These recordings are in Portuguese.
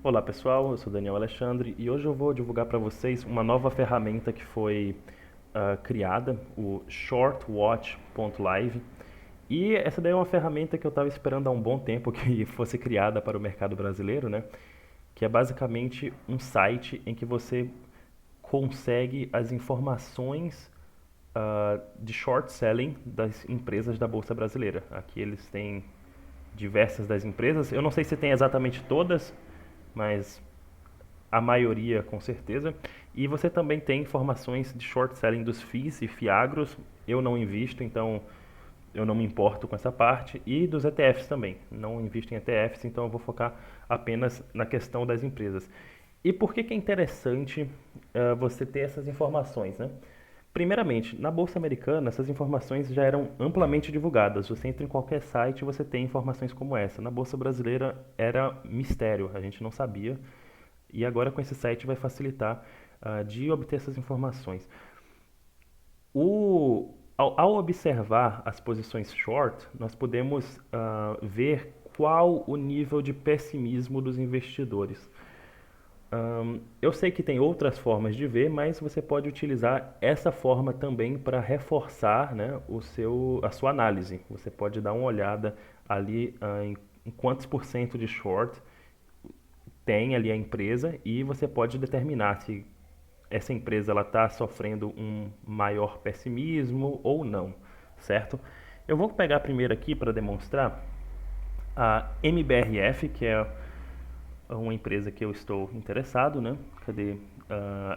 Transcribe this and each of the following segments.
Olá pessoal, eu sou Daniel Alexandre e hoje eu vou divulgar para vocês uma nova ferramenta que foi criada, o shortwatch.live. E essa daí é uma ferramenta que eu estava esperando há um bom tempo que fosse criada para o mercado brasileiro, né? Que é basicamente um site em que você consegue as informações de short selling das empresas da Bolsa Brasileira. Aqui eles têm diversas das empresas. Eu não sei se tem exatamente todas, mas a maioria com certeza. E você também tem informações de short selling dos FIIs e FIAGROS. Eu não invisto, então eu não me importo com essa parte. E dos ETFs também. Não invisto em ETFs, então eu vou focar apenas na questão das empresas. E por que é interessante você ter essas informações, né? Primeiramente, na Bolsa Americana, essas informações já eram amplamente divulgadas. Você entra em qualquer site e você tem informações como essa. Na Bolsa Brasileira era mistério, a gente não sabia. E agora com esse site vai facilitar de obter essas informações. Ao observar as posições short, nós podemos ver qual o nível de pessimismo dos investidores. Eu sei que tem outras formas de ver, mas você pode utilizar essa forma também para reforçar, né, a sua análise. Você pode dar uma olhada ali em quantos por cento de short tem ali a empresa e você pode determinar se essa empresa está sofrendo um maior pessimismo ou não, certo? Eu vou pegar primeiro aqui para demonstrar a MBRF, que é uma empresa que eu estou interessado, né? Cadê?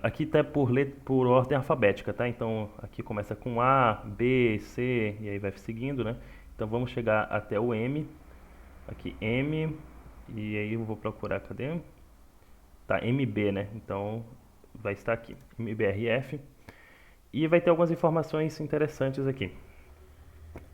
Aqui está por ordem alfabética, tá? Então aqui começa com A, B, C e aí vai seguindo, né? Então vamos chegar até o M, aqui M, e aí eu vou procurar, cadê? Tá, MB, né? Então vai estar aqui, MBRF, e vai ter algumas informações interessantes aqui.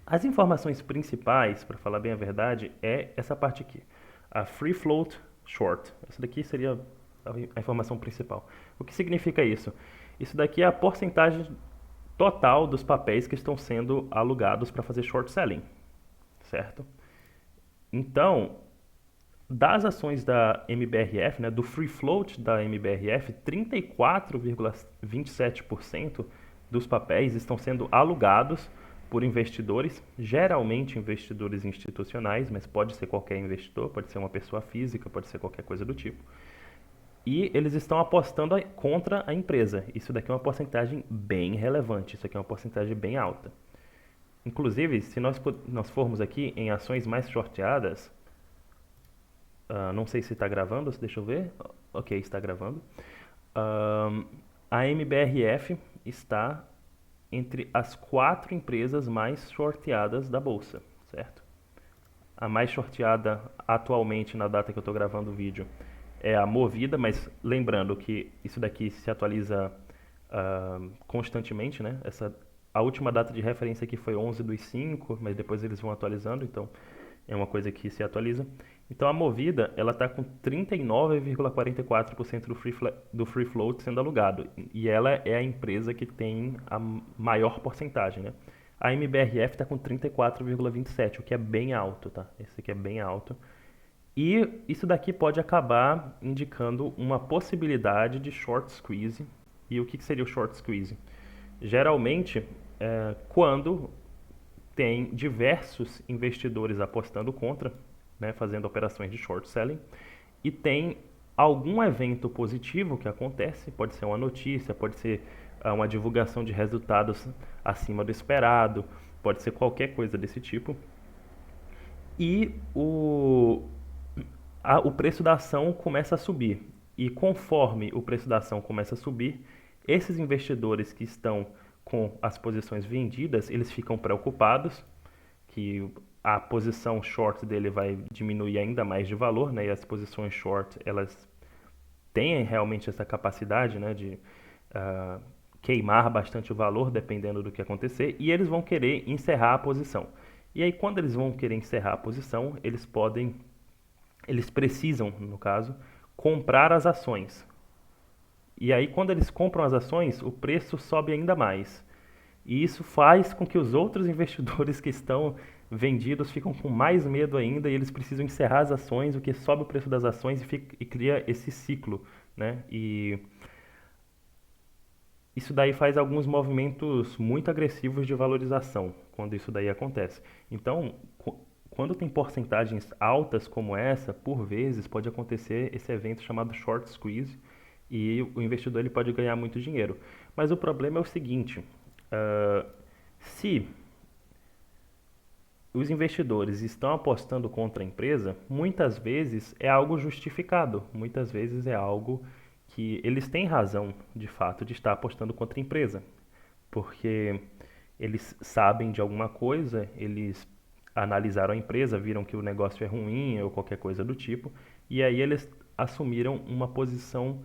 As informações principais, para falar bem a verdade, é essa parte aqui, a Free Float Short. Essa daqui seria a informação principal. O que significa isso? Isso daqui é a porcentagem total dos papéis que estão sendo alugados para fazer short selling, certo? Então, das ações da MBRF, né, do free float da MBRF, 34,27% dos papéis estão sendo alugados por investidores, geralmente investidores institucionais, mas pode ser qualquer investidor, pode ser uma pessoa física, pode ser qualquer coisa do tipo. E eles estão apostando contra a empresa. Isso daqui é uma porcentagem bem relevante, isso aqui é uma porcentagem bem alta. Inclusive, se nós formos aqui em ações mais shorteadas, não sei se está gravando, deixa eu ver. Ok, está gravando. A MBRF está entre as 4 empresas mais shorteadas da bolsa, certo? A mais shorteada atualmente, na data que eu estou gravando o vídeo, é a Movida, mas lembrando que isso daqui se atualiza constantemente, né? A última data de referência aqui foi 11/5, mas depois eles vão atualizando, então é uma coisa que se atualiza. Então a Movida, ela está com 39,44% do free float sendo alugado, e ela é a empresa que tem a maior porcentagem, né? A MBRF está com 34,27%, o que é bem alto, tá? Esse aqui é bem alto. E isso daqui pode acabar indicando uma possibilidade de short squeeze. E o que seria o short squeeze? Geralmente, quando tem diversos investidores apostando contra, né, fazendo operações de short selling, e tem algum evento positivo que acontece, pode ser uma notícia, pode ser uma divulgação de resultados acima do esperado, pode ser qualquer coisa desse tipo, e o preço da ação começa a subir. E conforme o preço da ação começa a subir, esses investidores que estão com as posições vendidas, eles ficam preocupados que a posição short dele vai diminuir ainda mais de valor, né? E as posições short, elas têm realmente essa capacidade, né, de queimar bastante o valor dependendo do que acontecer, e eles vão querer encerrar a posição. E aí quando eles vão querer encerrar a posição, eles precisam, no caso, comprar as ações. E aí quando eles compram as ações, o preço sobe ainda mais. E isso faz com que os outros investidores que estão vendidos ficam com mais medo ainda e eles precisam encerrar as ações, o que sobe o preço das ações e cria esse ciclo, né? E isso daí faz alguns movimentos muito agressivos de valorização quando isso daí acontece. Então, quando tem porcentagens altas como essa, por vezes pode acontecer esse evento chamado short squeeze e o investidor ele pode ganhar muito dinheiro. Mas o problema é o seguinte: se os investidores estão apostando contra a empresa, muitas vezes é algo justificado, muitas vezes é algo que eles têm razão, de fato, de estar apostando contra a empresa, porque eles sabem de alguma coisa, eles analisaram a empresa, viram que o negócio é ruim ou qualquer coisa do tipo, e aí eles assumiram uma posição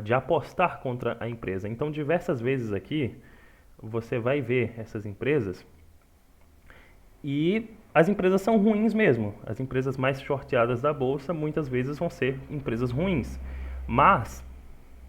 de apostar contra a empresa. Então, diversas vezes aqui, você vai ver essas empresas e as empresas são ruins mesmo. As empresas mais shorteadas da bolsa muitas vezes vão ser empresas ruins. Mas,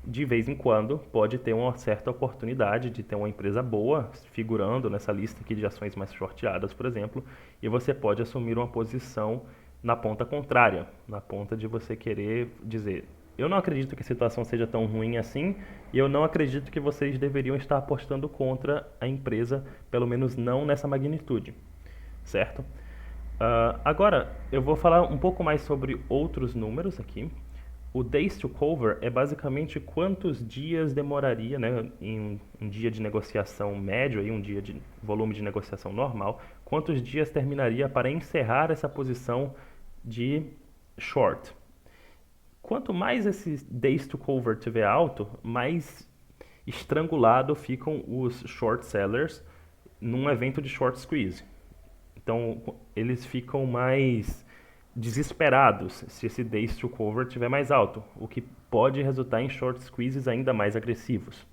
de vez em quando, pode ter uma certa oportunidade de ter uma empresa boa figurando nessa lista aqui de ações mais shorteadas, por exemplo, e você pode assumir uma posição na ponta contrária, na ponta de você querer dizer: eu não acredito que a situação seja tão ruim assim, e eu não acredito que vocês deveriam estar apostando contra a empresa, pelo menos não nessa magnitude, certo? Agora, eu vou falar um pouco mais sobre outros números aqui. O Days to Cover é basicamente quantos dias demoraria, né, em um dia de negociação médio, aí um dia de volume de negociação normal, quantos dias terminaria para encerrar essa posição de short. Quanto mais esse Days to Cover tiver alto, mais estrangulado ficam os short sellers num evento de short squeeze. Então, eles ficam mais desesperados se esse Days to Cover estiver mais alto, o que pode resultar em short squeezes ainda mais agressivos.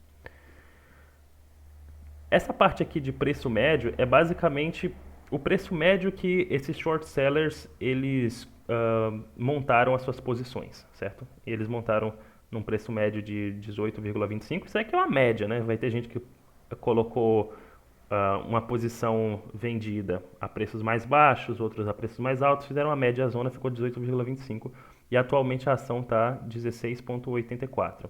Essa parte aqui de preço médio é basicamente o preço médio que esses short sellers eles montaram as suas posições, certo? Eles montaram num preço médio de 18,25. Isso aqui é uma média, né? Vai ter gente que colocou uma posição vendida a preços mais baixos, outros a preços mais altos, fizeram uma média, a zona ficou 18,25 e atualmente a ação está 16,84.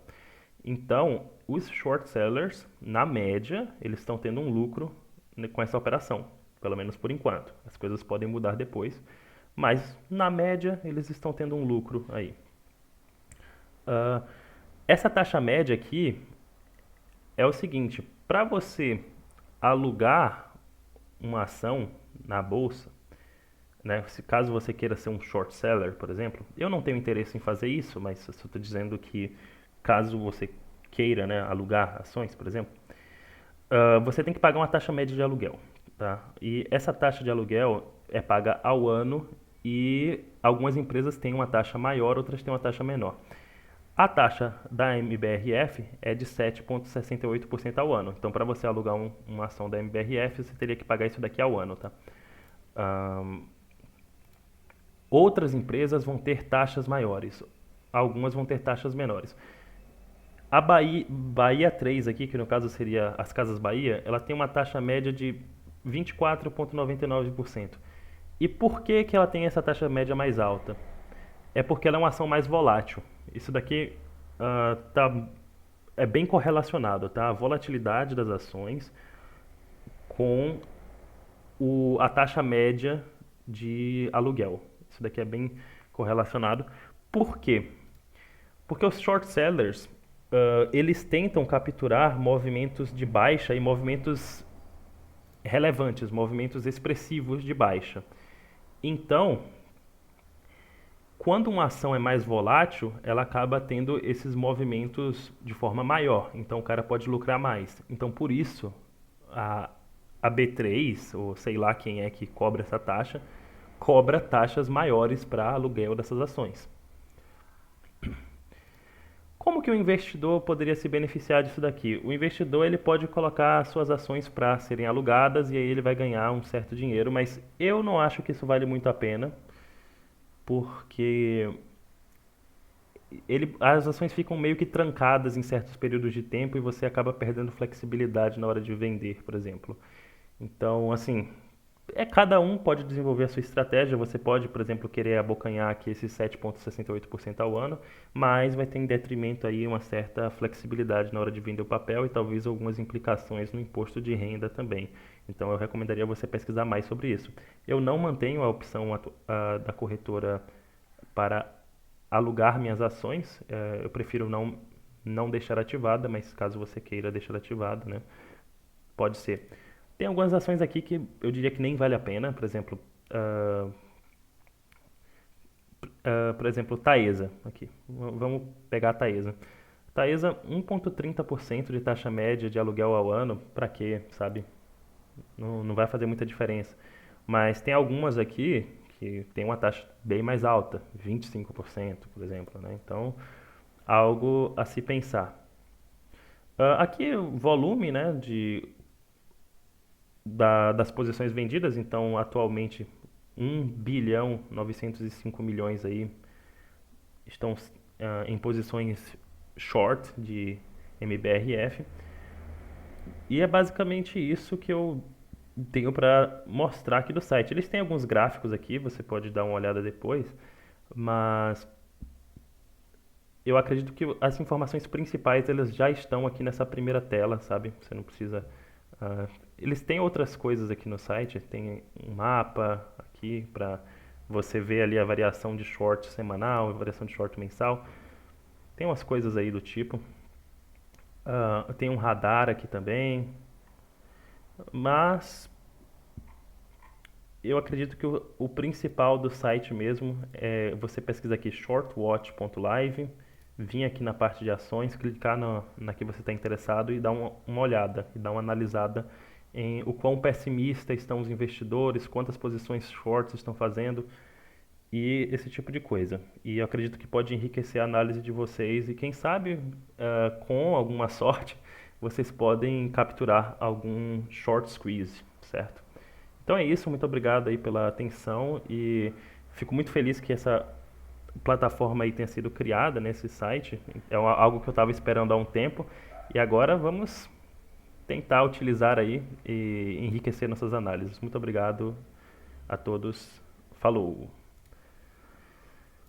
Então, os short sellers, na média, eles estão tendo um lucro com essa operação, pelo menos por enquanto. As coisas podem mudar depois, mas na média eles estão tendo um lucro aí. Essa taxa média aqui é o seguinte: para você alugar uma ação na bolsa, né? Se caso você queira ser um short seller, por exemplo, eu não tenho interesse em fazer isso, mas eu estou dizendo que caso você queira, né, alugar ações, por exemplo, você tem que pagar uma taxa média de aluguel, tá? E essa taxa de aluguel é paga ao ano e algumas empresas têm uma taxa maior, outras têm uma taxa menor. A taxa da MBRF é de 7,68% ao ano. Então, para você alugar uma ação da MBRF, você teria que pagar isso daqui ao ano, tá? Outras empresas vão ter taxas maiores, algumas vão ter taxas menores. A Bahia 3 aqui, que no caso seria as Casas Bahia, ela tem uma taxa média de 24,99%. E por que que ela tem essa taxa média mais alta? É porque ela é uma ação mais volátil. Isso daqui é bem correlacionado, tá? A volatilidade das ações com a taxa média de aluguel. Isso daqui é bem correlacionado. Por quê? Porque os short sellers, eles tentam capturar movimentos de baixa e movimentos relevantes, movimentos expressivos de baixa. Então, quando uma ação é mais volátil, ela acaba tendo esses movimentos de forma maior. Então, o cara pode lucrar mais. Então, por isso, a B3, ou sei lá quem é que cobra essa taxa, cobra taxas maiores para aluguel dessas ações. Como que o investidor poderia se beneficiar disso daqui? O investidor ele pode colocar suas ações para serem alugadas e aí ele vai ganhar um certo dinheiro, mas eu não acho que isso vale muito a pena, porque as ações ficam meio que trancadas em certos períodos de tempo e você acaba perdendo flexibilidade na hora de vender, por exemplo. Então, assim, Cada um pode desenvolver a sua estratégia. Você pode, por exemplo, querer abocanhar aqui esses 7,68% ao ano, mas vai ter em detrimento aí uma certa flexibilidade na hora de vender o papel e talvez algumas implicações no imposto de renda também. Então eu recomendaria você pesquisar mais sobre isso. Eu não mantenho a opção da corretora para alugar minhas ações. Eu prefiro não deixar ativada, mas caso você queira deixar ativada, né? Pode ser. Tem algumas ações aqui que eu diria que nem vale a pena, por exemplo, ah, Taesa, aqui. Vamos pegar a Taesa. Taesa, 1,30% de taxa média de aluguel ao ano, pra quê, sabe? Não vai fazer muita diferença. Mas tem algumas aqui que tem uma taxa bem mais alta, 25%, por exemplo, né? Então, algo a se pensar. Aqui o volume, né, das posições vendidas, então atualmente 1,905 bilhão aí estão em posições short de MBRF. E é basicamente isso que eu tenho para mostrar aqui do site. Eles têm alguns gráficos aqui, você pode dar uma olhada depois, mas eu acredito que as informações principais elas já estão aqui nessa primeira tela, sabe? Você não precisa. ah, Eles têm outras coisas aqui no site, tem um mapa aqui para você ver ali a variação de short semanal, a variação de short mensal. Tem umas coisas aí do tipo. Tem um radar aqui também, mas eu acredito que o principal do site mesmo é você pesquisar aqui shortwatch.live, vir aqui na parte de ações, clicar na que você está interessado e dar uma olhada, e dar uma analisada em o quão pessimista estão os investidores, quantas posições shorts estão fazendo e esse tipo de coisa. E eu acredito que pode enriquecer a análise de vocês e quem sabe, com alguma sorte, vocês podem capturar algum short squeeze, certo? Então é isso, muito obrigado aí pela atenção e fico muito feliz que essa plataforma aí tenha sido criada nesse site. É algo que eu estava esperando há um tempo e agora vamos tentar utilizar aí e enriquecer nossas análises. Muito obrigado a todos. Falou!